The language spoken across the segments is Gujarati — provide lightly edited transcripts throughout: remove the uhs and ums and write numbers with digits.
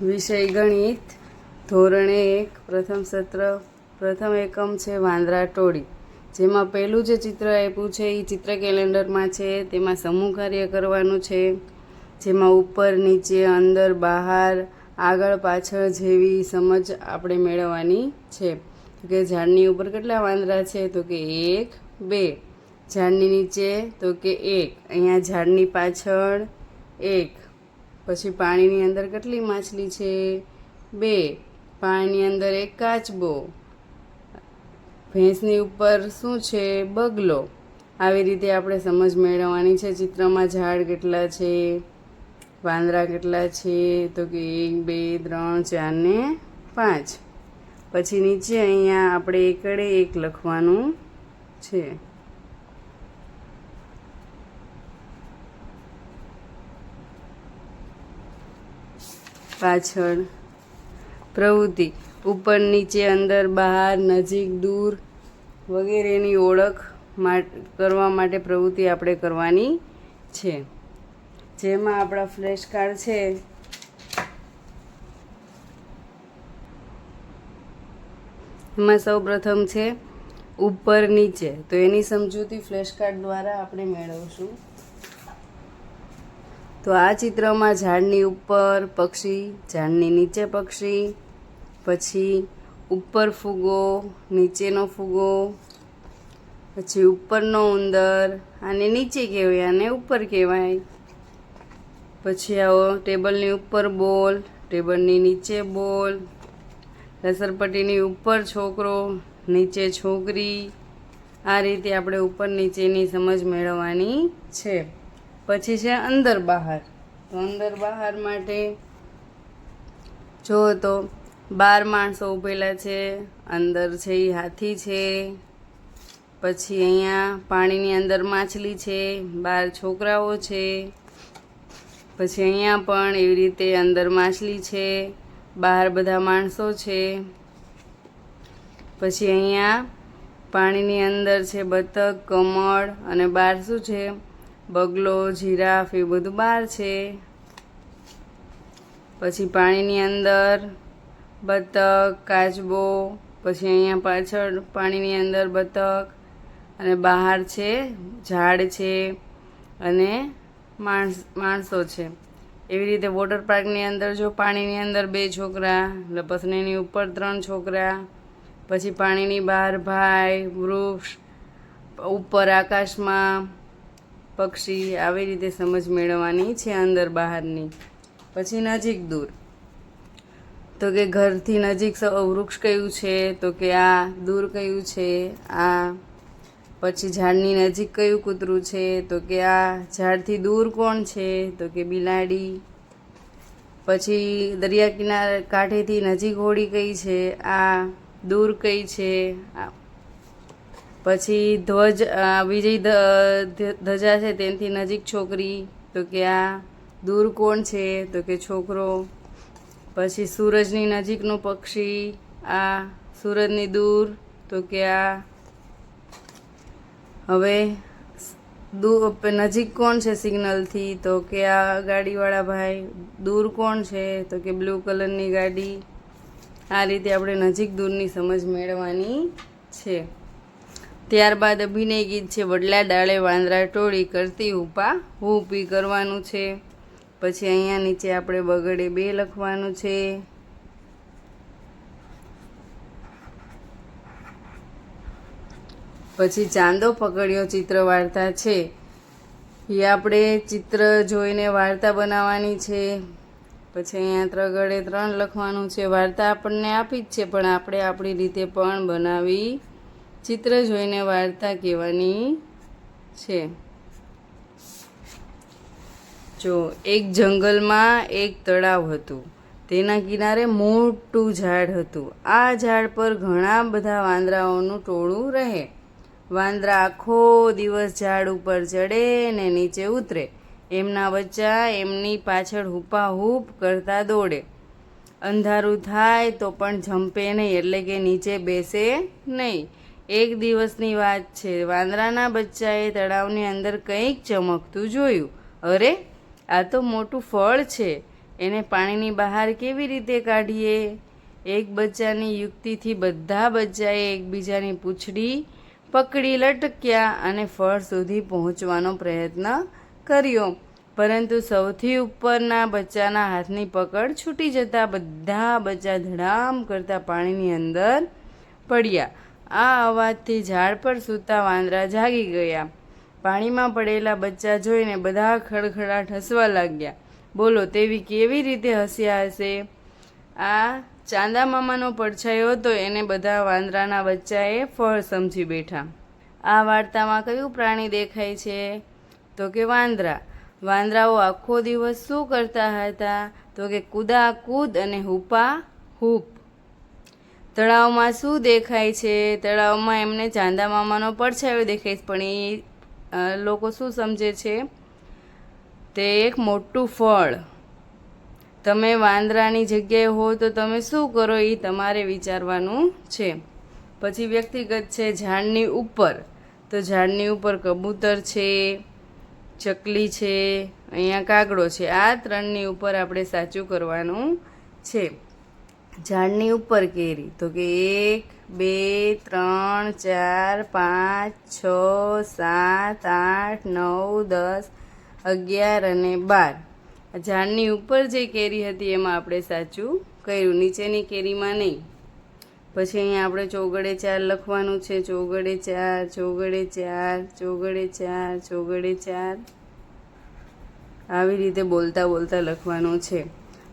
વિષય ગણિત ધોરણ 1 પ્રથમ સત્ર પ્રથમ એકમ છે વાંદરા ટોળી, જેમાં પહેલું જે ચિત્ર આપ્યું છે એ ચિત્ર કેલેન્ડરમાં છે. તેમાં સમૂહ કાર્ય કરવાનું છે, જેમાં ઉપર નીચે અંદર બહાર આગળ પાછળ જેવી સમજ આપણે મેળવવાની છે. કે ઝાડની ઉપર કેટલા વાંદરા છે? તો કે 1 2. ઝાડની નીચે તો કે 1. અહીંયા ઝાડની પાછળ 1. પછી પાણીની અંદર કેટલી માછલી છે? 2. પાણીની અંદર એક કાચબો. ભેંસની ઉપર શું છે? બગલો. આવી રીતે આપણે સમજ મેળવવાની છે. ચિત્રમાં ઝાડ કેટલા છે, વાંદરા કેટલા છે? તો કે 1 2 3 4 ને 5. પછી નીચે અહીંયા આપણે એકડે એક લખવાનું છે. પાછળ પ્રવૃત્તિ ઉપર નીચે અંદર બહાર નજીક દૂર વગેરેની ઓળખ કરવા માટે પ્રવૃત્તિ આપણે કરવાની છે. જેમાં આપણા ફ્લેશ કાર્ડ છે એમાં સૌ પ્રથમ છે ઉપર નીચે, તો એની સમજૂતી ફ્લેશ કાર્ડ દ્વારા આપણે મેળવશું. તો આ ચિત્રમાં ઝાડની ઉપર પક્ષી, ઝાડની નીચે પક્ષી, પછી ઉપર ફૂગો, નીચેનો ફૂગો, પછી ઉપરનો ઉંદર, આને નીચે કહેવાય આને ઉપર કહેવાય. પછી આવો ટેબલની ઉપર બોલ, ટેબલની નીચે બોલ, લસરપટ્ટીની ઉપર છોકરો, નીચે છોકરી. આ રીતે આપણે ઉપર નીચેની સમજ મેળવવાની છે. પછી છે અંદર બહાર. તો અંદર બહાર માટે જો તો 12 માણસો ઊભેલા છે. અંદર છે એ હાથી છે. પછી અહીંયા પાણીની અંદર માછલી છે, 12 છોકરાઓ છે. પછી અહીંયા પણ એવી રીતે અંદર માછલી છે, બહાર બધા માણસો છે. પછી અહીંયા પાણીની અંદર છે બતક, કમળ, અને બહાર શું છે? બગલો, જીરાફ, એ બધું બહાર છે. પછી પાણીની અંદર બતક, કાચબો, પછી અહીંયા પાછળ પાણીની અંદર બતક, અને બહાર છે ઝાડ છે અને માણસો છે. એવી રીતે વોટર પાર્કની અંદર જો પાણીની અંદર 2 છોકરા, લપસણીની ઉપર 3 છોકરા, પછી પાણીની બહાર ભાઈ, વૃક્ષ, ઉપર આકાશમાં પક્ષી. આવી રીતે સમજ મેળવવાની છે અંદર બહારની. પછી નજીક દૂર, તો કે ઘરથી નજીક વૃક્ષ કયું છે? તો કે આ. દૂર કયું છે? આ. પછી ઝાડની નજીક કયું કૂતરું છે? તો કે આ. ઝાડથી દૂર કોણ છે? તો કે બિલાડી. પછી દરિયા કિનારે કાંઠેથી નજીક હોડી કઈ છે? આ. દૂર કઈ છે? આ. પછી વિજય ધજા છે તેનાથી નજીક છોકરી, તો કે આ. દૂર કોણ છે? તો કે છોકરો. પછી સૂરજની નજીકનું પક્ષી, આ. સૂરજની દૂર, તો કે આ. હવે નજીક કોણ છે સિગ્નલથી? તો કે આ ગાડીવાળા ભાઈ. દૂર કોણ છે? તો કે બ્લુ કલરની ગાડી. આ રીતે આપણે નજીક દૂરની સમજ મેળવવાની છે. ત્યારબાદ અભિનય ગીત છે વડલા ડાળે વાંદરા ટોળી, કરતી હુપા હુપી કરવાનું છે. પછી અહીંયા નીચે આપણે બગડે 2 લખવાનું છે. પછી ચાંદો પકડ્યો ચિત્ર વાર્તા છે. એ આપણે ચિત્ર જોઈને વાર્તા બનાવવાની છે. પછી અહીંયા ત્રગડે 3 લખવાનું છે. વાર્તા આપણને આપી જ છે, પણ આપણે આપણી રીતે પણ બનાવી ચિત્ર જોઈને વાર્તા કહેવાની છે. જો એક જંગલમાં એક તળાવ હતું. તેના કિનારે મોટું ઝાડ હતું. આ ઝાડ પર ઘણા બધા વાંદરાઓનું ટોળું રહે. વાંદરા આખો દિવસ ઝાડ ઉપર ચડે ને નીચે ઉતરે. એમના બચ્ચા એમની પાછળ હુપાહૂપ કરતા દોડે. અંધારું થાય તો પણ જંપે નહીં, એટલે કે નીચે બેસે નહીં. એક દિવસની વાત છે. વાંદરાના બચ્ચાએ તળાવની અંદર કંઈક ચમકતું જોયું. અરે, આ તો મોટું ફળ છે. એને પાણીની બહાર કેવી રીતે કાઢીએ? એક બચ્ચાની યુક્તિથી બધા બચ્ચાએ એકબીજાની પૂંછડી પકડી લટક્યા અને ફળ સુધી પહોંચવાનો પ્રયત્ન કર્યો, પરંતુ સૌથી ઉપરના બચ્ચાના હાથની પકડ છૂટી જતા બધા બચ્ચા ધડામ કરતા પાણીની અંદર પડ્યા. આ અવાજથી ઝાડ પર સૂતા વાંદરા જાગી ગયા. પાણીમાં પડેલા બચ્ચા જોઈને બધા ખડખડાટ હસવા લાગ્યા. બોલો, તેવી કેવી રીતે હસ્યા હશે? આ ચાંદા મામાનો પડછાયો હતો એને બધા વાંદરાના બચ્ચાએ ફળ સમજી બેઠા. આ વાર્તામાં કયું પ્રાણી દેખાય છે? તો કે વાંદરા. વાંદરાઓ આખો દિવસ શું કરતા હતા? તો કે કૂદાકૂદ અને હૂપા હૂપ. તળાવમાં શું દેખાય છે? તળાવમાં એમને ચાંદા મામાનો પડછાયો દેખાય છે, પણ એ લોકો શું સમજે છે? તે એક મોટું ફળ. તમે વાંદરાની જગ્યાએ હો તો તમે શું કરો એ તમારે વિચારવાનું છે. પછી વ્યક્તિગત છે ઝાડની ઉપર. તો ઝાડની ઉપર કબૂતર છે, ચકલી છે, અહીંયા કાગડો છે. આ ત્રણની ઉપર આપણે સાચું કરવાનું છે. ઝાડની ઉપર કેરી. તો કે 1, 2, 3, 4, 5, 6, 7, 8, 9, 10, 11 અને 12. ઝાડની ઉપર જે કેરી હતી એમાં આપણે સાચું કર્યું, નીચેની કેરીમાં નહીં. પછી અહીંયા આપણે ચોગડે 4 લખવાનું છે. ચોગડે 4, ચોગડે 4, ચોગડે 4, ચોગડે 4. આવી રીતે બોલતા બોલતા લખવાનું છે.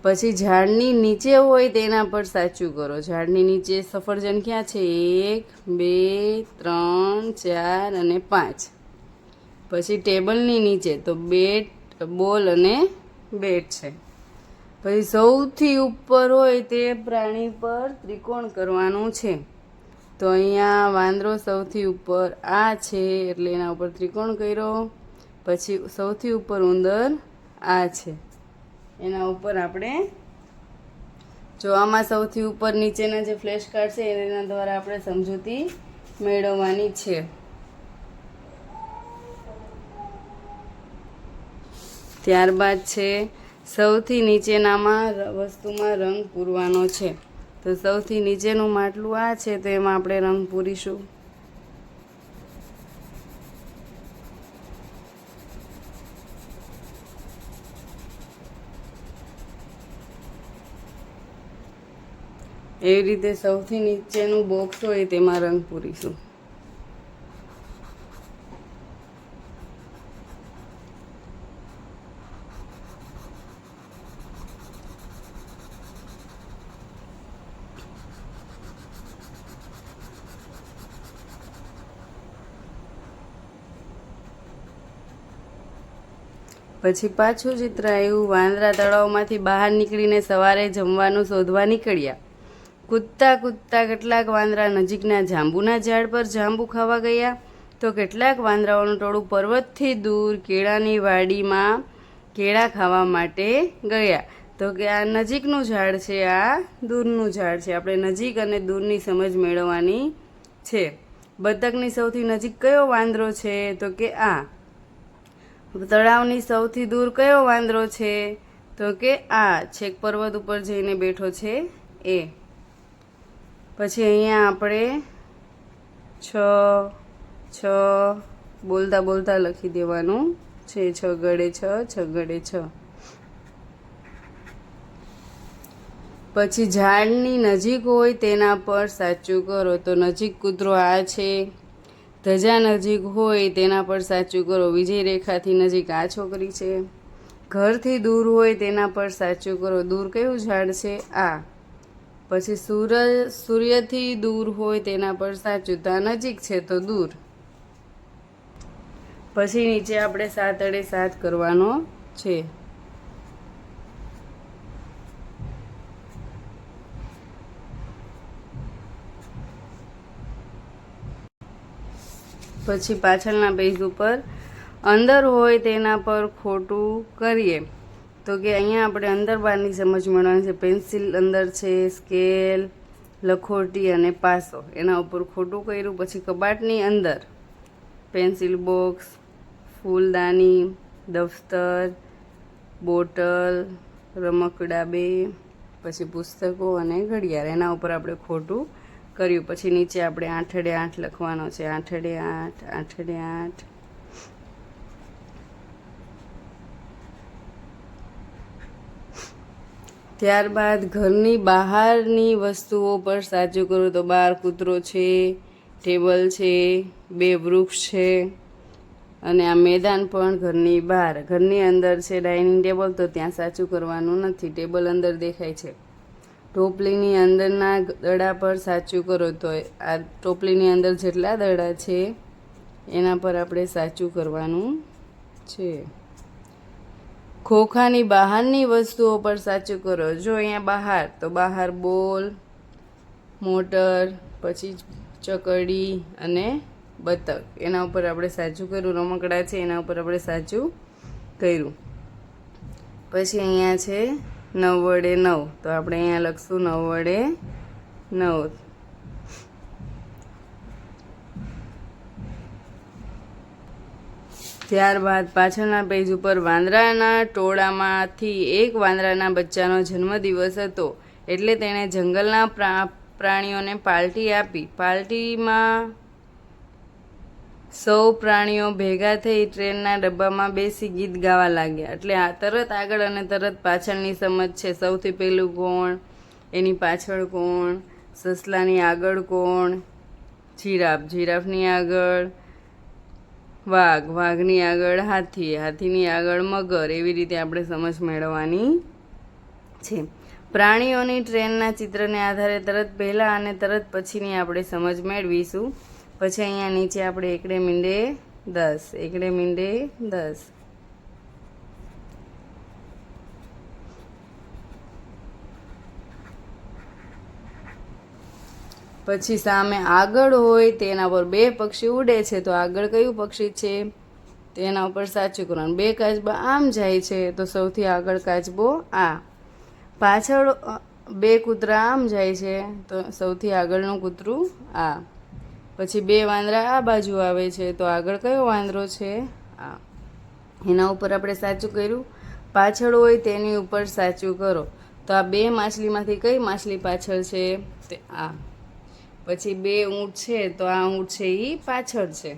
પછી ઝાડની નીચે હોય તેના પર સાચું કરો. ઝાડની નીચે સફરજન ક્યાં છે? 1, 2, 3, 4 અને 5. પછી ટેબલની નીચે તો બેટ, બોલ અને બેટ છે. પછી સૌથી ઉપર હોય તે પ્રાણી પર ત્રિકોણ કરવાનું છે. તો અહીંયા વાંદરો સૌથી ઉપર આ છે એટલે એના ઉપર ત્રિકોણ કર્યો. પછી સૌથી ઉપર ઉંદર આ છે, એના ઉપર આપણે જો આમાં સૌથી ઉપર નીચેના જે ફ્લેશ કાર્ડ છે એના દ્વારા આપણે સમજૂતી મેળવવાની છે. ત્યારબાદ છે સૌથી નીચેનામાં વસ્તુમાં રંગ પૂરવાનો છે. તો સૌથી નીચેનું માટલું આ છે તો એમાં આપણે રંગ પૂરીશું. એવી રીતે સૌથી નીચેનું બોક્સ હોય તેમાં રંગ પૂરીશું. પછી પાછું ચિત્ર આવ્યું. વાંદરા તળાવમાંથી બહાર નીકળીને સવારે જમવાનું શોધવા નીકળ્યા. કૂદતા કૂદતા કેટલાક વાંદરા નજીકના જાંબુના ઝાડ પર જાંબુ ખાવા ગયા, તો કેટલાક વાંદરાઓનું ટોળું પર્વતથી દૂર કેળાની વાડીમાં કેળા ખાવા માટે ગયા. તો કે આ નજીકનું ઝાડ છે, આ દૂરનું ઝાડ છે. આપણે નજીક અને દૂરની સમજ મેળવવાની છે. બતકની સૌથી નજીક કયો વાંદરો છે? તો કે આ. તળાવની સૌથી દૂર કયો વાંદરો છે? તો કે આ છેક પર્વત ઉપર જઈને બેઠો છે એ. પછી અહીંયા આપણે 6 6 બોલતા બોલતા લખી દેવાનું છે. 6 ગળે 6, 6 ગળે 6. પછી ઝાડની નજીક હોય તેના પર સાચું કરો. તો નજીક કૂતરો આ છે. ધજા નજીક હોય તેના પર સાચું કરો. વિજય રેખાથી નજીક આ છોકરી છે. ઘરથી દૂર હોય તેના પર સાચું કરો. દૂર કયું ઝાડ છે? આ. પછી સૂર્યથી દૂર હોય તેના પર સાચું. તો આ નજીક છે તો દૂર. પછી નીચે આપણે 7 અડે 7 કરવાનો છે. પછી પાછળના પેજ ઉપર અંદર હોય તેના પર ખોટું કરીએ. તો કે અહીંયા આપણે અંદર બહારની સમજ મળવાની છે. પેન્સિલ અંદર છે, સ્કેલ, લખોટી અને પાસો. એના ઉપર ખોટું કર્યું. પછી કબાટની અંદર પેન્સિલ બોક્સ, ફૂલદાની, દફતર, બોટલ, રમકડા 2, પછી પુસ્તકો અને ઘડિયાળ. એના ઉપર આપણે ખોટું કર્યું. પછી નીચે આપણે 8 × 8 લખવાનો છે. 8 × 8, 8 × 8. ત્યારબાદ ઘરની બહારની વસ્તુઓ પર સાચું કરો. તો બહાર કૂતરો છે, ટેબલ છે, 2 વૃક્ષ છે, અને આ મેદાન પણ ઘરની બહાર. ઘરની અંદર છે ડાઇનિંગ ટેબલ, તો ત્યાં સાચું કરવાનું નથી, ટેબલ અંદર દેખાય છે. ટોપલીની અંદરના દડા પર સાચું કરો. તો આ ટોપલીની અંદર જેટલા દડા છે એના પર આપણે સાચું કરવાનું છે. ખોખાની બહારની વસ્તુઓ પર સાચું કરો. જો અહીંયા બહાર, તો બહાર બોલ, મોટર, પછી ચકડી અને બતક. એના ઉપર આપણે સાચું કર્યું. રમકડા છે એના ઉપર આપણે સાચું કર્યું. પછી અહીંયા છે 9 વડે 9, તો આપણે અહીંયા લખશું 9 વડે 9. ત્યારબાદ પાછળના પેજ ઉપર વાંદરાના ટોળામાંથી એક વાંદરાના બચ્ચાનો જન્મદિવસ હતો, એટલે તેણે જંગલના પ્રાણીઓને પાર્ટી આપી. પાર્ટીમાં સૌ પ્રાણીઓ ભેગા થઈ ટ્રેનના ડબ્બામાં બેસી ગીત ગાવા લાગ્યા. એટલે આ તરત આગળ અને તરત પાછળની સમજ છે. સૌથી પહેલું કોણ, એની પાછળ કોણ, સસલાની આગળ કોણ, જીરાફ, જીરાફની આગળ વાઘ, વાઘની આગળ હાથી, હાથીની આગળ મગર. એવી રીતે આપણે સમજ મેળવવાની છે. પ્રાણીઓની ટ્રેનના ચિત્રને આધારે તરત પહેલાં અને તરત પછીની આપણે સમજ મેળવીશું. પછી અહીંયા નીચે આપણે એકડે મીંડે 10, એકડે મીંડે 10. પછી સામે આગળ હોય તેના પર 2 પક્ષી ઉડે છે, તો આગળ કયું પક્ષી છે તેના ઉપર સાચું કરવાનું. 2 કાચબા આમ જાય છે, તો સૌથી આગળ કાચબો આ. પાછળ 2 કૂતરા આમ જાય છે, તો સૌથી આગળનું કૂતરું આ. પછી 2 વાંદરા આ બાજુ આવે છે, તો આગળ કયો વાંદરો છે આ. એના ઉપર આપણે સાચું કર્યું. પાછળ હોય તેની ઉપર સાચું કરો. તો આ 2 માછલીમાંથી કઈ માછલી પાછળ છે તે આ. પછી 2 ઊંટ છે, તો આ ઊંટ છે એ પાછળ છે.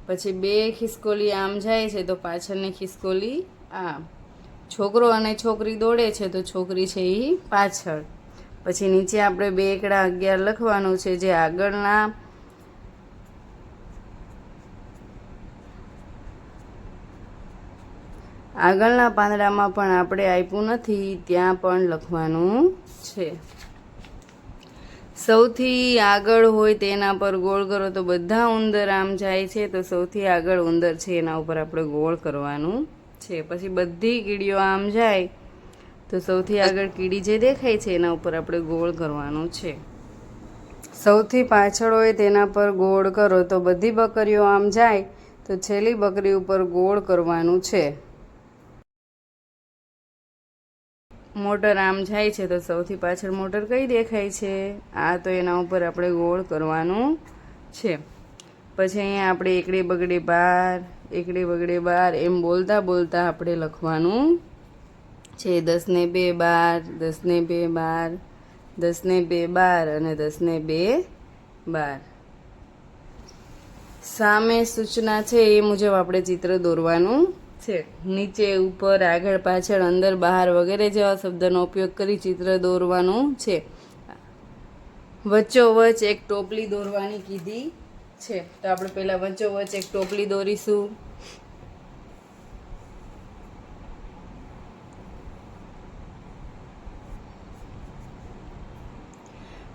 પછી 2 ખિસકોલી આમ જાય છે, તો પાછળની ખિસકોલી આ. છોકરો અને છોકરી દોડે છે, તો છોકરી છે એ પાછળ. પછી નીચે આપણે 2 એકડા 11 લખવાનું છે, જે આગળના પાંદડામાં પણ આપણે આપ્યું નથી, ત્યાં પણ લખવાનું છે. સૌથી આગળ હોય તેના પર ગોળ કરો. તો બધા ઉંદર આમ જાય છે, તો સૌથી આગળ ઉંદર છે એના ઉપર આપણે ગોળ કરવાનું છે. પછી બધી કીડીઓ આમ જાય, તો સૌથી આગળ કીડી જે દેખાય છે એના ઉપર આપણે ગોળ કરવાનું છે. સૌથી પાછળ હોય તેના પર ગોળ કરો. તો બધી બકરીઓ આમ જાય, તો છેલ્લી બકરી ઉપર ગોળ કરવાનું છે. મોટર આમ જાય છે, તો સૌથી પાછળ મોટર કઈ દેખાય છે આ, તો એના ઉપર આપણે ગોળ કરવાનું છે. પછી અહીંયા આપણે એકડે બગડે 12, એકડે બગડે 12 એમ બોલતા બોલતા આપણે લખવાનું છે. 10 ને 2 12, 10 ને 2 12, 10 ને 2 12 અને 10 ને 2 12. સામે સૂચના છે એ મુજબ આપણે ચિત્ર દોરવાનું છે. નીચે ઉપર આગળ પાછળ અંદર બહાર વગેરે જેવા શબ્દનો ઉપયોગ કરી ચિત્ર દોરવાનું છે. વચ્ચોવચ એક ટોપલી દોરવાની કીધી છે, તો આપણે પહેલા વચ્ચોવચ એક ટોપલી દોરીશું.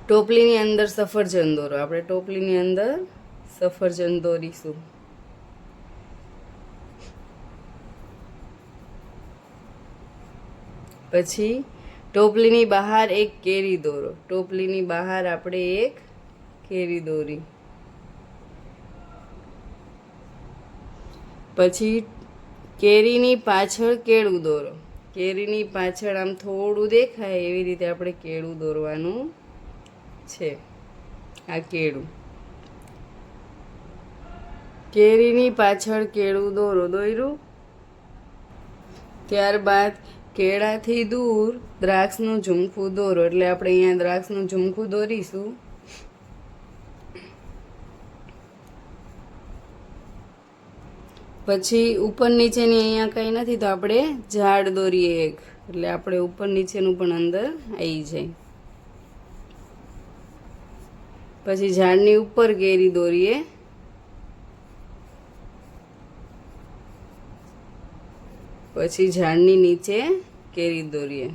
ટોપલીની અંદર સફરજન દોરો. આપણે ટોપલીની અંદર સફરજન દોરીશું. પછી ટોપલીની બહાર એક કેરી દોરો. ટોપલીની બહાર આપણે એક કેરી દોરી. પછી કેરીની પાછળ કેળું દોરો. કેરીની પાછળ આમ થોડું દેખાય એવી રીતે આપણે કેળું દોરવાનું છે. આ કેળું. કેરીની પાછળ કેળું દોરો. દોર્યું. ત્યારબાદ કેળાથી દૂર દ્રાક્ષનું ઝુમખું દોરો, એટલે આપણે અહીંયા દ્રાક્ષનું ઝુમખું દોરીશું. પછી ઉપર નીચેની અહીંયા કંઈ નથી તો આપણે ઝાડ દોરીએ એક, એટલે આપણે ઉપર નીચેનું પણ અંદર આવી જાય. પછી ઝાડની ઉપર કેરી દોરીએ. પછી ઝાડની નીચે કેરી દોરીએ.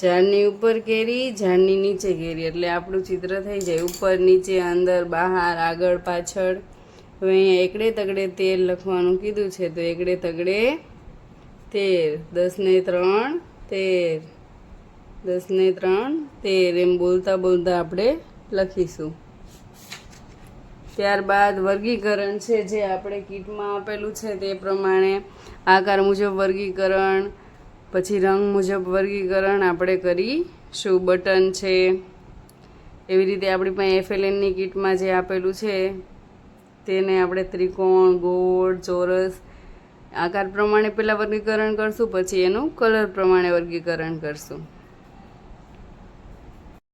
ઝાડની ઉપર કેરી, ઝાડની નીચે કેરી, એટલે આપણું ચિત્ર થઈ જાય. ઉપર નીચે અંદર બહાર આગળ પાછળ. હવે અહીંયા એકડે તગડે તેર લખવાનું કીધું છે તો એકડે તગડે 13, 10 ને 3 13, 10 ને 3 13 એમ બોલતા બોલતા આપણે લખીશું. ત્યારબાદ વર્ગીકરણ છે જે આપણે કીટમાં આપેલું છે તે પ્રમાણે આકાર મુજબ વર્ગીકરણ, પછી રંગ મુજબ વર્ગીકરણ આપણે કરીશું. બટન છે એવી રીતે આપણી પાસે FLNની કીટમાં જે આપેલું છે તેને આપણે ત્રિકોણ, ગોળ, ચોરસ આકાર પ્રમાણે પહેલાં વર્ગીકરણ કરશું, પછી એનું કલર પ્રમાણે વર્ગીકરણ કરશું.